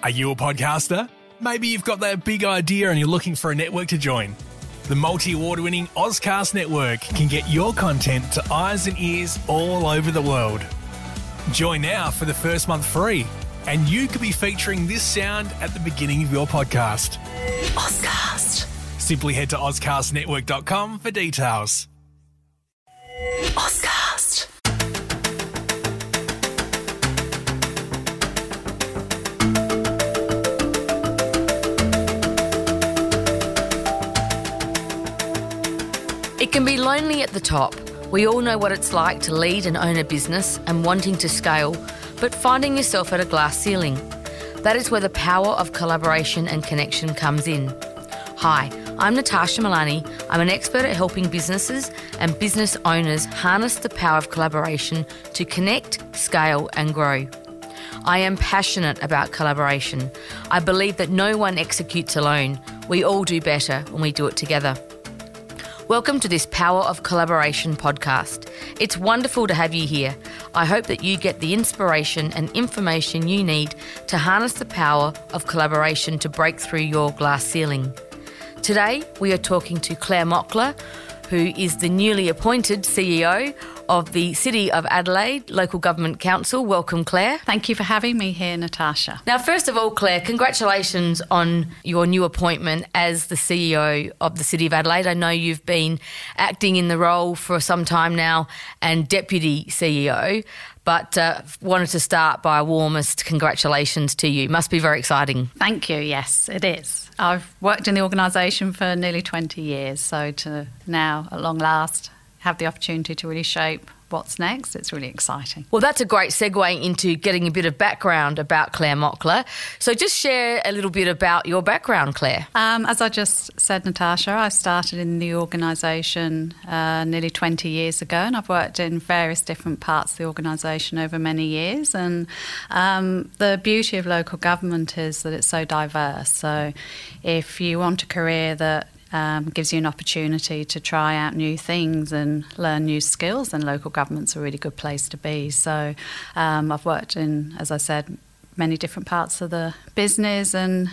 Are you a podcaster? Maybe you've got that big idea and you're looking for a network to join. The multi-award-winning Ozcast Network can get your content to eyes and ears all over the world. Join now for the first month free, and you could be featuring this sound at the beginning of your podcast. Ozcast. Simply head to ozcastnetwork.com for details. Ozcast. It can be lonely at the top. We all know what it's like to lead and own a business and wanting to scale, but finding yourself at a glass ceiling. That is where the power of collaboration and connection comes in. Hi, I'm Natasha Milani. I'm an expert at helping businesses and business owners harness the power of collaboration to connect, scale and grow. I am passionate about collaboration. I believe that no one executes alone. We all do better when we do it together. Welcome to this Power of Collaboration podcast. It's wonderful to have you here. I hope that you get the inspiration and information you need to harness the power of collaboration to break through your glass ceiling. Today, we are talking to Clare Mockler, who is the newly appointed CEO of the City of Adelaide Local Government Council. Welcome, Clare. Thank you for having me here, Natasha. Now, first of all, Clare, congratulations on your new appointment as the CEO of the City of Adelaide. I know you've been acting in the role for some time now and Deputy CEO, but wanted to start by a warmest congratulations to you. Must be very exciting. Thank you. Yes, it is. I've worked in the organisation for nearly 20 years, so to now, at long last, have the opportunity to really shape what's next, it's really exciting. Well, that's a great segue into getting a bit of background about Clare Mockler. So just share a little bit about your background, Clare. As I just said, Natasha, I started in the organisation nearly 20 years ago, and I've worked in various different parts of the organisation over many years. And the beauty of local government is that it's so diverse. So if you want a career that gives you an opportunity to try out new things and learn new skills, then local government's a really good place to be. So I've worked in, as I said, many different parts of the business, and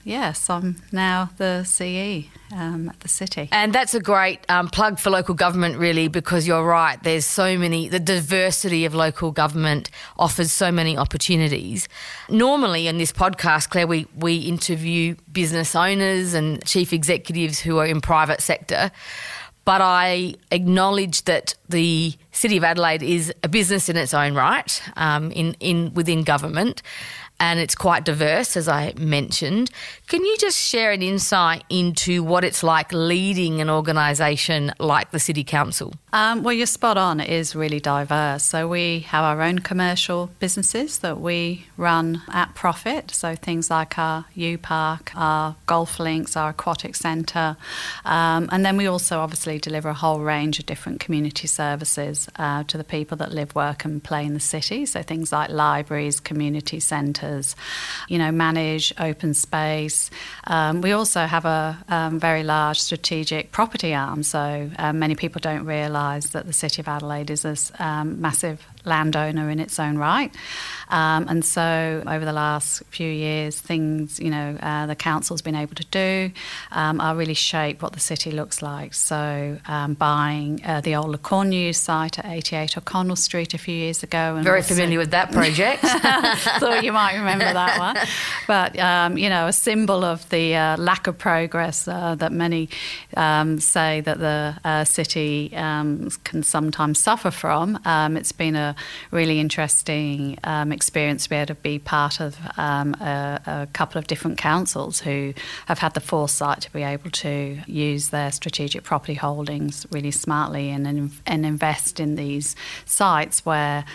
yes, I'm now the CE at the city. And that's a great plug for local government, really, because you're right, there's so many, the diversity of local government offers so many opportunities. Normally in this podcast, Clare, we interview business owners and chief executives who are in private sector, but I acknowledge that the City of Adelaide is a business in its own right, within government, and it's quite diverse, as I mentioned. Can you just share an insight into what it's like leading an organisation like the City Council? Well, you're spot on. It is really diverse. So we have our own commercial businesses that we run at profit. So things like our U-Park, our golf links, our aquatic centre. And then we also obviously deliver a whole range of different community services to the people that live, work and play in the city. So things like libraries, community centres, manage open space. We also have a very large strategic property arm. So many people don't realise that the City of Adelaide is a massive landowner in its own right. And so over the last few years, things, the council's been able to do are really shape what the city looks like. So buying the old Le Cornu site at 88 O'Connell Street a few years ago. And very familiar with that project. Thought you might remember that one. But, a symbol of the lack of progress that many say that the city can sometimes suffer from. It's been a really interesting experience to be able to be part of a couple of different councils who have had the foresight to be able to use their strategic property holdings really smartly and invest in these sites where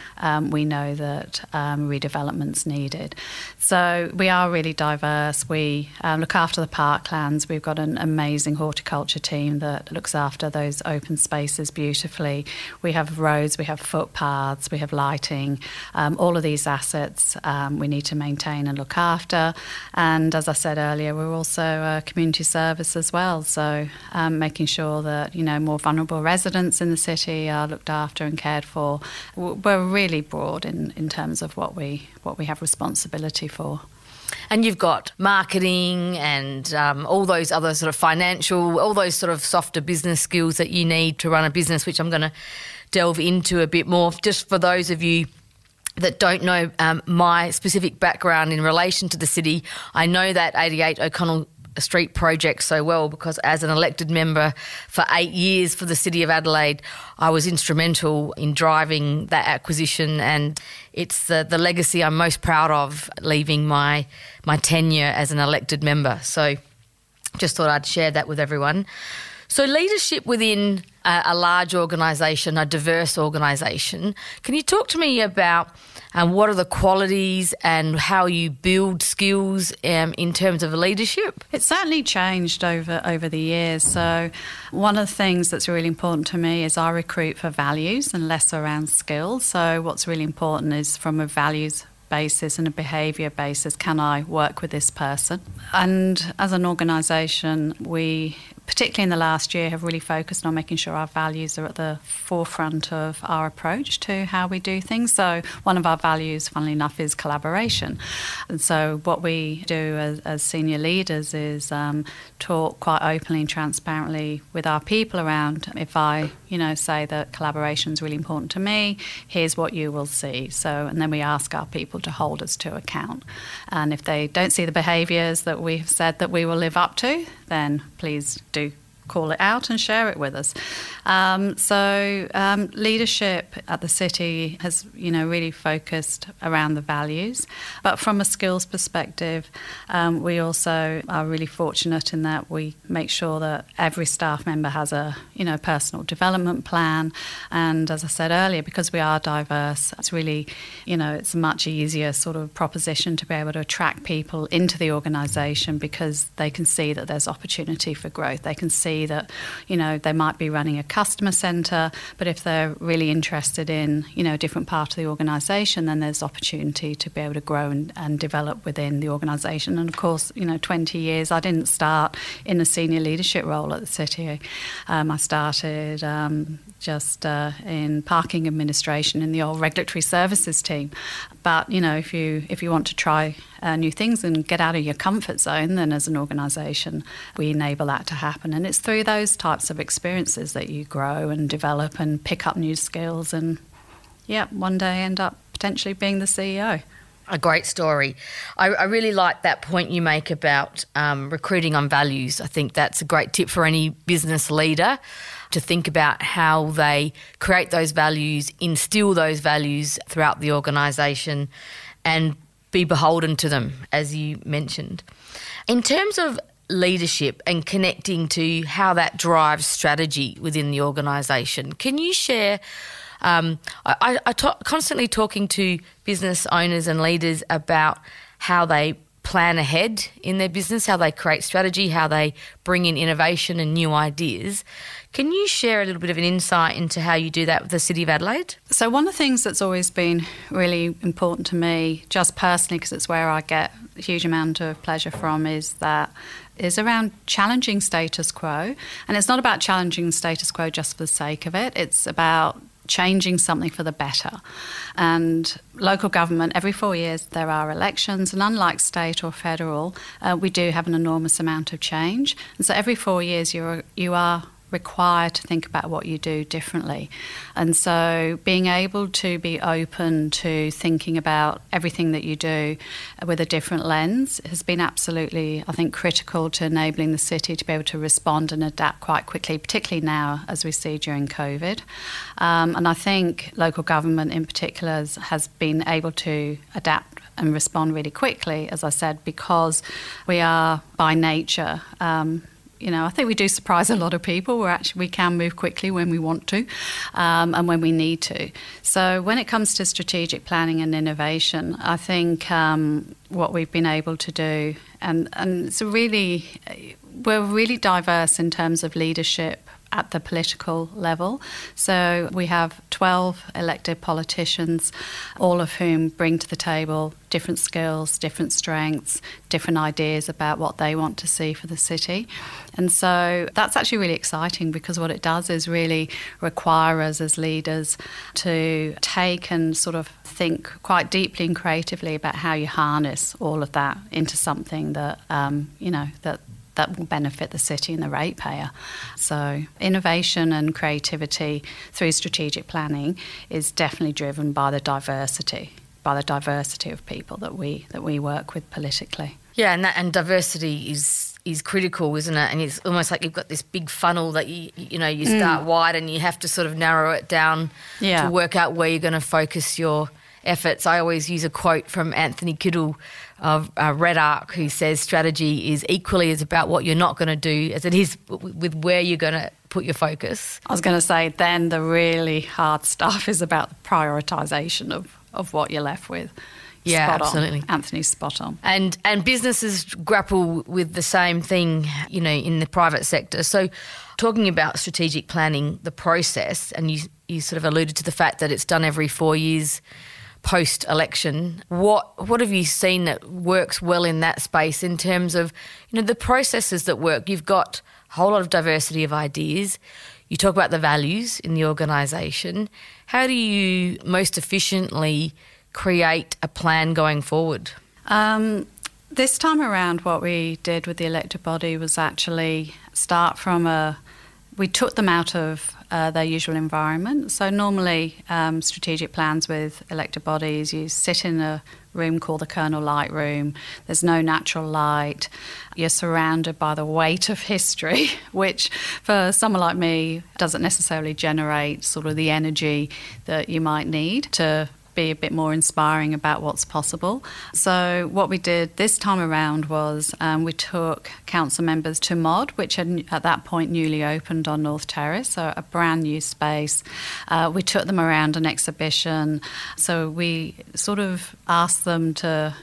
we know that redevelopment's needed. So we are really diverse. We look after the parklands. We've got an amazing horticulture team that looks after those open spaces beautifully. We have roads, we have footpaths, we have lighting. All of these assets we need to maintain and look after. And as I said earlier, we're also a community service as well. So making sure that, more vulnerable residents in the city are looked after and cared for. We're really broad in terms of what we have responsibility for. And you've got marketing and all those other sort of financial, all those sort of softer business skills that you need to run a business, which I'm going to delve into a bit more. Just for those of you that don't know my specific background in relation to the city, I know that 88 O'Connell Street project so well because as an elected member for 8 years for the City of Adelaide, I was instrumental in driving that acquisition, and it's the legacy I'm most proud of, leaving my tenure as an elected member. So just thought I'd share that with everyone. So leadership within a large organisation, a diverse organisation, can you talk to me about what are the qualities and how you build skills in terms of leadership? It's certainly changed over the years. So one of the things that's really important to me is I recruit for values and less around skills. So what's really important is from a values basis and a behaviour basis, can I work with this person? And as an organisation, we, particularly in the last year, have really focused on making sure our values are at the forefront of our approach to how we do things. So one of our values, funnily enough, is collaboration. And so what we do as senior leaders is talk quite openly and transparently with our people around, if I, say that collaboration is really important to me, here's what you will see. So, and then we ask our people to hold us to account. And if they don't see the behaviours that we've said that we will live up to, then please do call it out and share it with us. Leadership at the city has, really focused around the values. But from a skills perspective, we also are really fortunate in that we make sure that every staff member has a, personal development plan. And as I said earlier, because we are diverse, it's really, it's a much easier sort of proposition to be able to attract people into the organisation because they can see that there's opportunity for growth. They can see that, they might be running a customer centre, but if they're really interested in, a different part of the organisation, then there's opportunity to be able to grow and develop within the organisation. And of course, 20 years, I didn't start in a senior leadership role at the city. I started in parking administration in the old regulatory services team. But, if you want to try new things and get out of your comfort zone, then as an organisation, we enable that to happen. And it's through those types of experiences that you grow and develop and pick up new skills and, one day end up potentially being the CEO. A great story. I really like that point you make about recruiting on values. I think that's a great tip for any business leader to think about how they create those values, instill those values throughout the organisation and be beholden to them, as you mentioned. In terms of leadership and connecting to how that drives strategy within the organisation, can you share... constantly talking to business owners and leaders about how they plan ahead in their business, how they create strategy, how they bring in innovation and new ideas. Can you share a little bit of an insight into how you do that with the City of Adelaide? So one of the things that's always been really important to me, just personally, because it's where I get a huge amount of pleasure from, is around challenging status quo. And it's not about challenging status quo just for the sake of it. It's about changing something for the better. And local government, every 4 years there are elections, and unlike state or federal, we do have an enormous amount of change. And so every 4 years you are required to think about what you do differently. And so being able to be open to thinking about everything that you do with a different lens has been absolutely, I think, critical to enabling the city to be able to respond and adapt quite quickly, particularly now as we see during COVID. And I think local government in particular has been able to adapt and respond really quickly, as I said, because we are by nature I think we do surprise a lot of people. We can move quickly when we want to and when we need to. So when it comes to strategic planning and innovation, I think what we've been able to do, and we're really diverse in terms of leadership at the political level. So we have 12 elected politicians, all of whom bring to the table different skills, different strengths, different ideas about what they want to see for the city. And so that's actually really exciting, because what it does is really require us as leaders to take and sort of think quite deeply and creatively about how you harness all of that into something that, that will benefit the city and the ratepayer. So innovation and creativity through strategic planning is definitely driven by the diversity of people that we work with politically. Yeah, and diversity is critical, isn't it? And it's almost like you've got this big funnel that you start wide and you have to sort of narrow it down to work out where you're going to focus your efforts. I always use a quote from Anthony Kittle of Red Arc, who says strategy is equally as about what you're not going to do as it is with where you're going to put your focus. I was going to say then the really hard stuff is about the prioritisation of what you're left with. Yeah, spot absolutely. On. Anthony's spot on. And businesses grapple with the same thing, in the private sector. So talking about strategic planning, the process, and you sort of alluded to the fact that it's done every 4 years post-election. What have you seen that works well in that space in terms of, the processes that work? You've got a whole lot of diversity of ideas. You talk about the values in the organisation. How do you most efficiently create a plan going forward? This time around, what we did with the elected body was actually start from we took them out of their usual environment. So normally strategic plans with elected bodies, you sit in a room called the Colonel Light Room. There's no natural light. You're surrounded by the weight of history, which for someone like me doesn't necessarily generate sort of the energy that you might need to be a bit more inspiring about what's possible. So what we did this time around was we took council members to MOD, which had at that point newly opened on North Terrace, so a brand new space. We took them around an exhibition. So we sort of asked them to,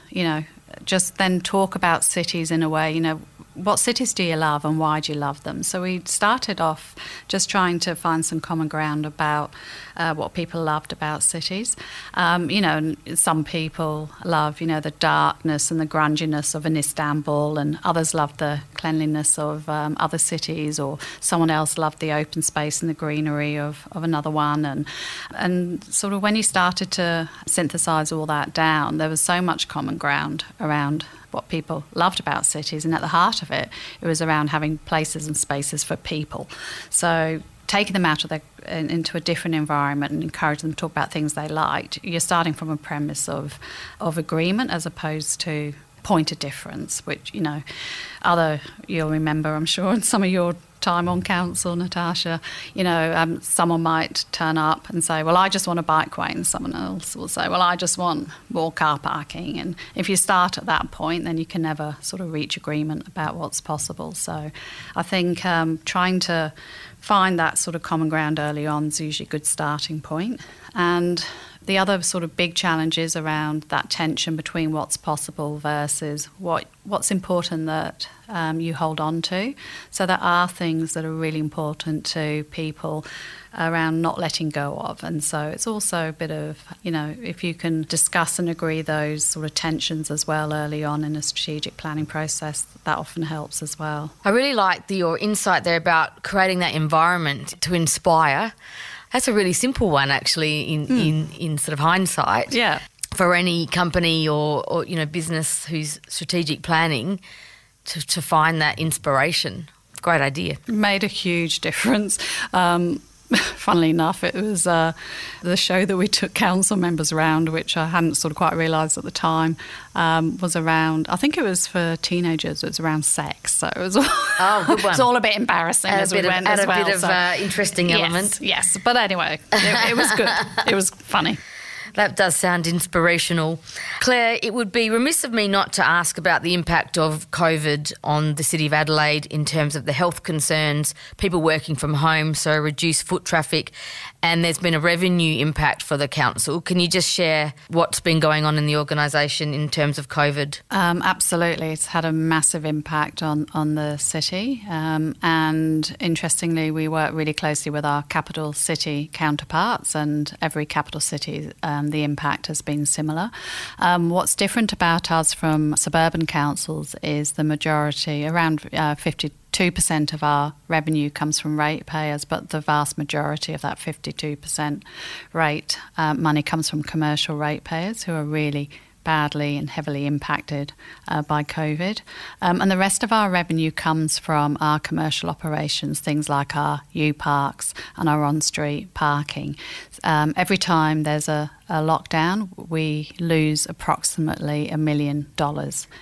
just then talk about cities in a way, what cities do you love and why do you love them? So we started off just trying to find some common ground about what people loved about cities. Some people love, the darkness and the grunginess of an Istanbul, and others love the cleanliness of other cities, or someone else loved the open space and the greenery of another one. And sort of when you started to synthesise all that down, there was so much common ground around what people loved about cities, and at the heart of it was around having places and spaces for people. So taking them out of into a different environment and encourage them to talk about things they liked, you're starting from a premise of agreement as opposed to point of difference, which, you'll remember, I'm sure, in some of your time on council, Natasha, someone might turn up and say, well, I just want a bikeway, and someone else will say, well, I just want more car parking. And if you start at that point, then you can never sort of reach agreement about what's possible. So I think trying to find that sort of common ground early on is usually a good starting point. And the other sort of big challenge is around that tension between what's possible versus what's important that you hold on to. So there are things that are really important to people around not letting go of. And so it's also a bit of, if you can discuss and agree those sort of tensions as well early on in a strategic planning process, that often helps as well. I really like your insight there about creating that environment to inspire. That's a really simple one, actually, in sort of hindsight. Yeah. For any company or business who's strategic planning to find that inspiration. Great idea. It made a huge difference. Funnily enough, it was the show that we took council members around, which I hadn't sort of quite realised at the time, was around, I think it was for teenagers, it was around sex. So it was all, good one. It was all a bit embarrassing as we went as well. Add a bit of interesting element. Yes, but anyway, it was good. It was funny. That does sound inspirational. Claire, it would be remiss of me not to ask about the impact of COVID on the City of Adelaide in terms of the health concerns, people working from home, so reduced foot traffic, and there's been a revenue impact for the council. Can you just share what's been going on in the organisation in terms of COVID? Absolutely. It's had a massive impact on the city. And interestingly, we work really closely with our capital city counterparts, and every capital city, the impact has been similar. What's different about us from suburban councils is the majority, around 52% of our revenue comes from ratepayers, but the vast majority of that 52% rate money comes from commercial ratepayers who are really badly and heavily impacted by COVID. And the rest of our revenue comes from our commercial operations, things like our U-Parks and our on-street parking. Every time there's a lockdown, we lose approximately $1 million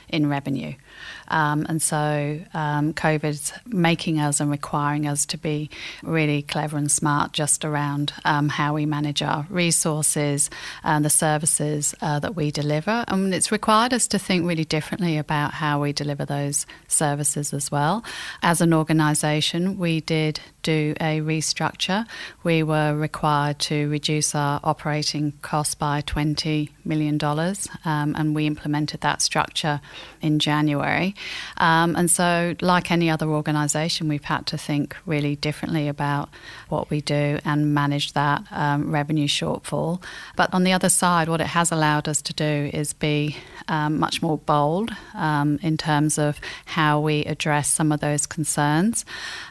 in revenue. And so COVID's making us and requiring us to be really clever and smart just around how we manage our resources and the services that we deliver. And it's required us to think really differently about how we deliver those services as well. As an organisation, we did do a restructure. We were required to reduce our operating costs by $20 million, and we implemented that structure in January. And so, like any other organisation, we've had to think really differently about what we do and manage that revenue shortfall. But on the other side, what it has allowed us to do is be much more bold in terms of how we address some of those concerns.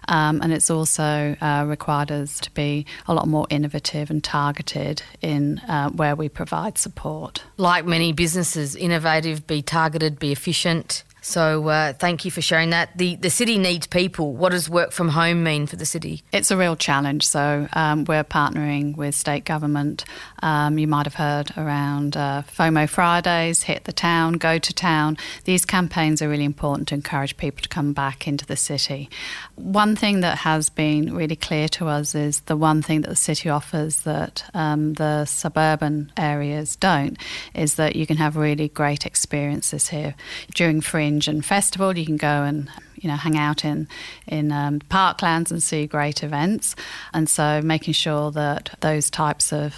And it's also required us to be a lot more innovative and targeted in where we provide support. Like many businesses, innovative, be targeted, be efficient. So thank you for sharing that. The city needs people. What does work from home mean for the city? It's a real challenge. So we're partnering with state government. You might have heard around FOMO Fridays, Hit the Town, Go to Town. These campaigns are really important to encourage people to come back into the city. One thing that has been really clear to us is the one thing that the city offers that the suburban areas don't is that you can have really great experiences here. During Fringe and Festival, you can go and hang out in parklands and see great events. And so making sure that those types of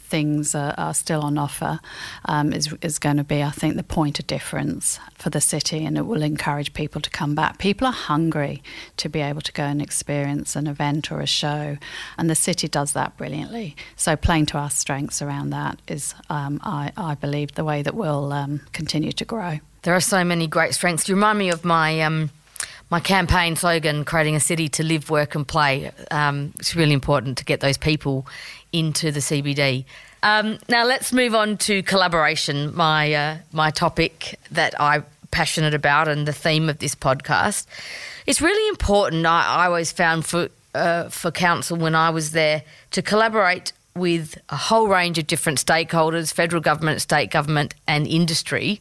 things are still on offer is going to be, I think, the point of difference for the city, and it will encourage people to come back. People are hungry to be able to go and experience an event or a show, and the city does that brilliantly. So playing to our strengths around that is, I believe, the way that we'll continue to grow. There are so many great strengths. You remind me of my my campaign slogan, creating a city to live, work and play. It's really important to get those people into the CBD. Now let's move on to collaboration, my topic that I'm passionate about and the theme of this podcast. It's really important, I always found, for council when I was there, to collaborate with a whole range of different stakeholders, federal government, state government and industry.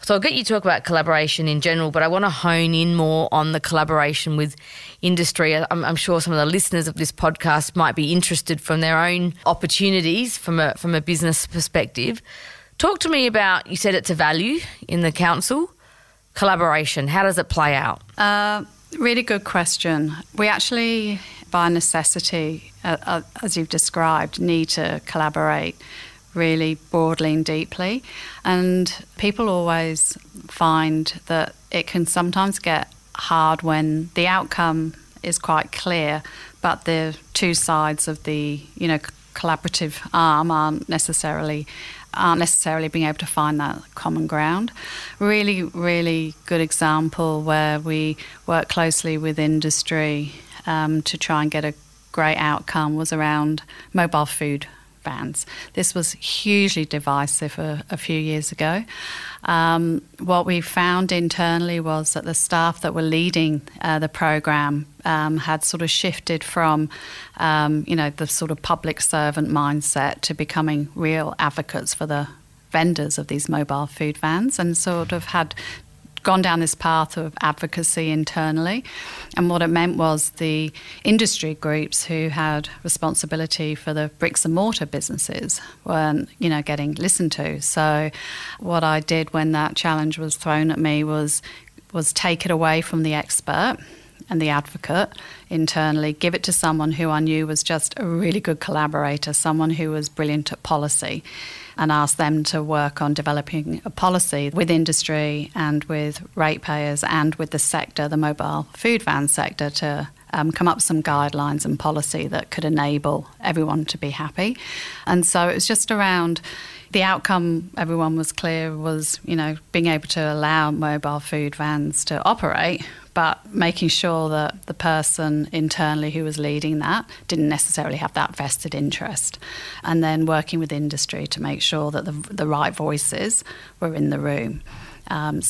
So I'll get you to talk about collaboration in general, but I want to hone in more on the collaboration with industry. I'm sure some of the listeners of this podcast might be interested from their own opportunities from a business perspective. Talk to me about, you said it's a value in the council, collaboration. How does it play out? Really good question. We actually, by necessity, as you've described, need to collaborate really broadly and deeply. And people always find that it can sometimes get hard when the outcome is quite clear, but the two sides of the collaborative arm aren't necessarily being able to find that common ground. Really, really good example where we work closely with industry to try and get a great outcome was around mobile food vans. This was hugely divisive a few years ago. What we found internally was that the staff that were leading the program had sort of shifted from, the sort of public servant mindset to becoming real advocates for the vendors of these mobile food vans, and sort of had gone down this path of advocacy internally. And what it meant was the industry groups who had responsibility for the bricks and mortar businesses weren't, getting listened to. So what I did when that challenge was thrown at me was take it away from the expert and the advocate internally, give it to someone who I knew was just a really good collaborator, someone who was brilliant at policy, and ask them to work on developing a policy with industry and with ratepayers and with the sector, the mobile food van sector, to come up with some guidelines and policy that could enable everyone to be happy. And so it was just around the outcome, everyone was clear, was, being able to allow mobile food vans to operate, but making sure that the person internally who was leading that didn't necessarily have that vested interest. And then working with industry to make sure that the right voices were in the room. Often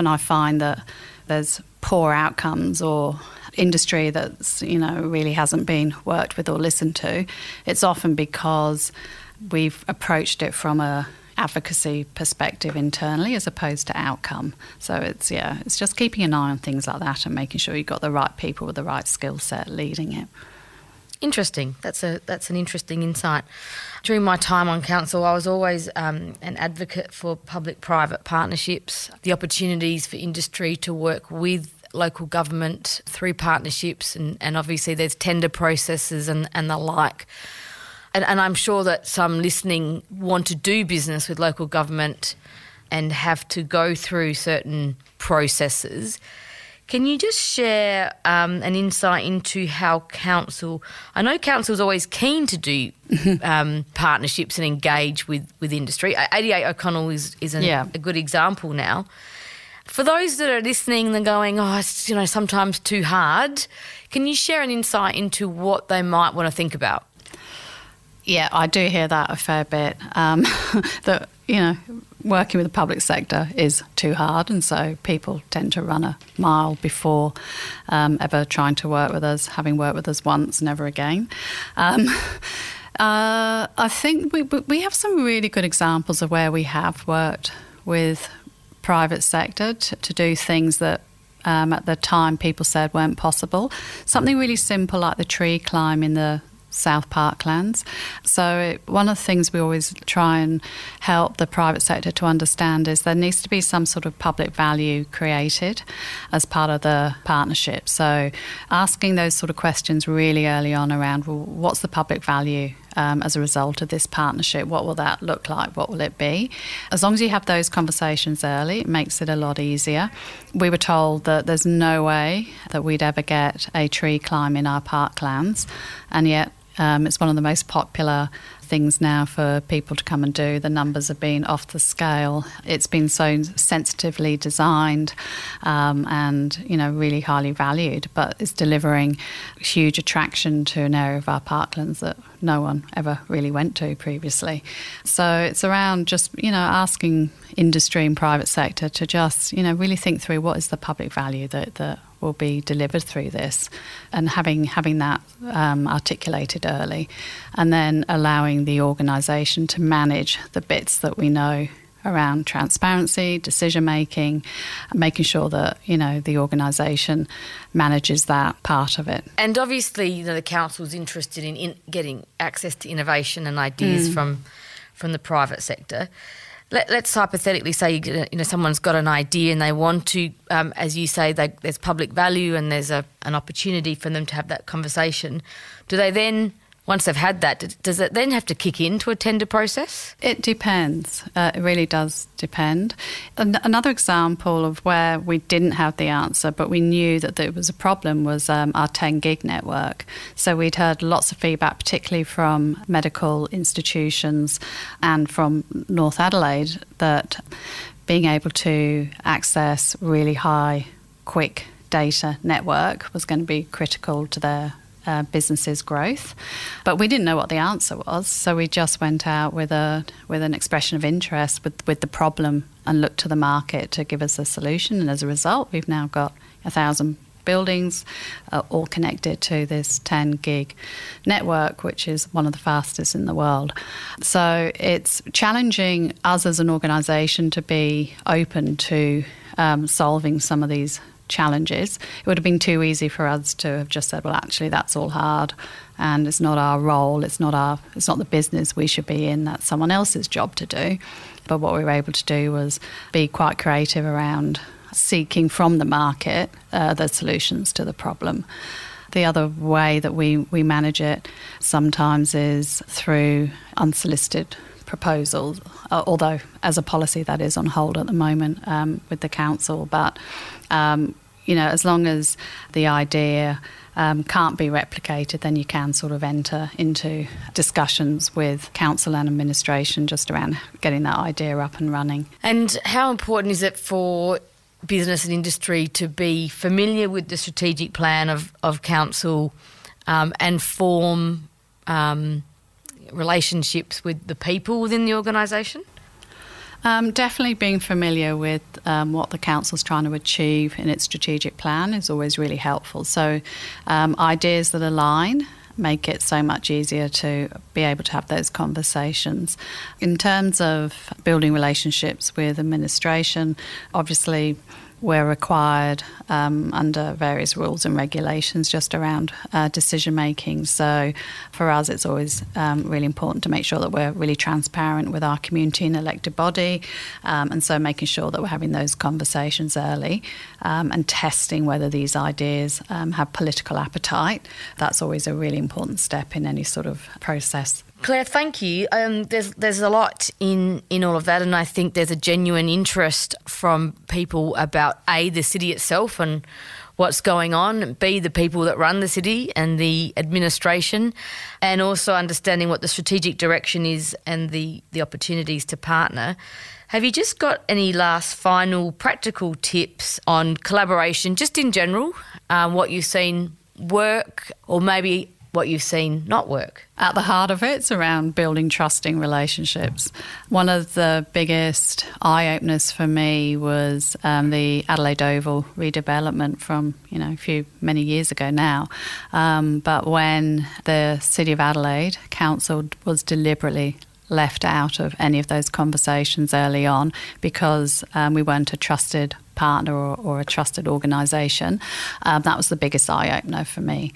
I find that there's poor outcomes or industry that's, really hasn't been worked with or listened to. It's often because we've approached it from a advocacy perspective internally as opposed to outcome. So it's just keeping an eye on things like that and making sure you've got the right people with the right skill set leading it. Interesting. That's an interesting insight. During my time on council, I was always an advocate for public-private partnerships, the opportunities for industry to work with local government through partnerships, and obviously there's tender processes and the like. And I'm sure that some listening want to do business with local government and have to go through certain processes. Can you just share an insight into how council... I know council's always keen to do partnerships and engage with industry. 88 O'Connell is a good example now. For those that are listening and going, it's sometimes too hard, can you share an insight into what they might want to think about? Yeah, I do hear that a fair bit, that, working with the public sector is too hard, and so people tend to run a mile before ever trying to work with us, having worked with us once, never again. I think we have some really good examples of where we have worked with private sector to do things that at the time people said weren't possible. Something really simple like the tree climb in the South Parklands. So one of the things we always try and help the private sector to understand is there needs to be some sort of public value created as part of the partnership. So asking those sort of questions really early on around, well, what's the public value as a result of this partnership? What will that look like? What will it be? As long as you have those conversations early, it makes it a lot easier. We were told that there's no way that we'd ever get a tree climb in our parklands, and yet it's one of the most popular things now for people to come and do. The numbers have been off the scale. It's been so sensitively designed and, really highly valued, but it's delivering huge attraction to an area of our parklands that no one ever really went to previously. So it's around just, asking industry and private sector to just, really think through what is the public value that will be delivered through this, and having that articulated early, and then allowing the organisation to manage the bits that we know around transparency, decision making, making sure that the organisation manages that part of it. And obviously, the council's interested in getting access to innovation and ideas from the private sector. Let's hypothetically say someone's got an idea and they want to, as you say, there's public value and there's an opportunity for them to have that conversation. Do they then, once they've had that, does it then have to kick into a tender process? It depends. It really does depend. Another example of where we didn't have the answer but we knew that there was a problem was our 10 gig network. So we'd heard lots of feedback, particularly from medical institutions and from North Adelaide, that being able to access really high, quick data network was going to be critical to their business's growth. But we didn't know what the answer was, so we just went out with an expression of interest with the problem and looked to the market to give us a solution. And as a result, we've now got 1,000 buildings, all connected to this 10 gig network, which is one of the fastest in the world. So it's challenging us as an organisation to be open to solving some of these challenges. It would have been too easy for us to have just said, well, actually, that's all hard and it's not our role, it's not the business we should be in, that's someone else's job to do. But what we were able to do was be quite creative around seeking from the market the solutions to the problem. The other way that we manage it sometimes is through unsolicited proposals, although as a policy that is on hold at the moment with the council. But, as long as the idea can't be replicated, then you can sort of enter into discussions with council and administration just around getting that idea up and running. And how important is it for business and industry to be familiar with the strategic plan of council and form relationships with the people within the organisation? Definitely being familiar with what the council's trying to achieve in its strategic plan is always really helpful. So ideas that align make it so much easier to be able to have those conversations. In terms of building relationships with administration, obviously we're required under various rules and regulations just around decision making. So for us, it's always really important to make sure that we're really transparent with our community and elected body, and so making sure that we're having those conversations early and testing whether these ideas have political appetite. That's always a really important step in any sort of process. Claire, thank you. There's a lot in all of that, and I think there's a genuine interest from people about A, the city itself and what's going on, B, the people that run the city and the administration, and also understanding what the strategic direction is and the opportunities to partner. Have you just got any last final practical tips on collaboration, just in general, what you've seen work or maybe what you've seen not work? At the heart of it's around building trusting relationships. One of the biggest eye-openers for me was the Adelaide Oval redevelopment from, many years ago now. But when the City of Adelaide Council was deliberately left out of any of those conversations early on because we weren't a trusted partner or a trusted organisation. That was the biggest eye-opener for me.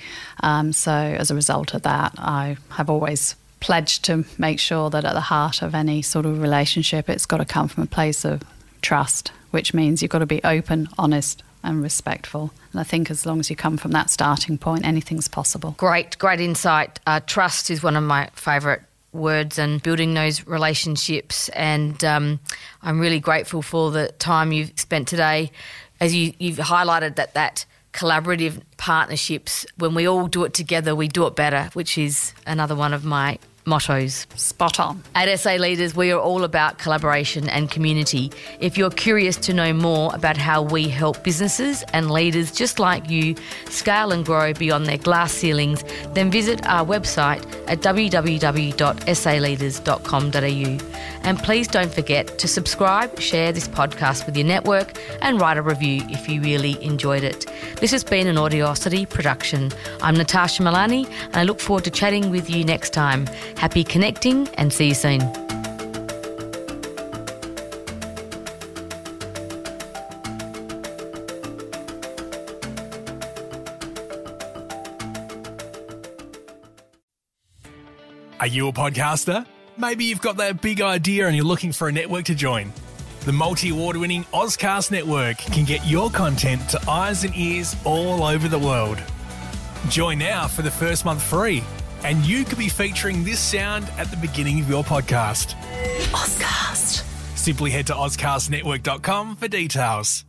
So as a result of that, I have always pledged to make sure that at the heart of any sort of relationship, it's got to come from a place of trust, which means you've got to be open, honest and respectful. And I think as long as you come from that starting point, anything's possible. Great insight. Trust is one of my favourite words, and building those relationships, and I'm really grateful for the time you've spent today as you've highlighted that collaborative partnerships, when we all do it together we do it better, which is another one of my mottos. Spot on. At SA Leaders, we are all about collaboration and community. If you're curious to know more about how we help businesses and leaders just like you scale and grow beyond their glass ceilings, then visit our website at www.saleaders.com.au. And please don't forget to subscribe, share this podcast with your network and write a review if you really enjoyed it. This has been an Audiosity production. I'm Natasha Milani and I look forward to chatting with you next time. Happy connecting and see you soon. Are you a podcaster? Maybe you've got that big idea and you're looking for a network to join. The multi-award-winning Ozcast network can get your content to eyes and ears all over the world. Join now for the first month free, and you could be featuring this sound at the beginning of your podcast. Ozcast. Simply head to ozcastnetwork.com for details.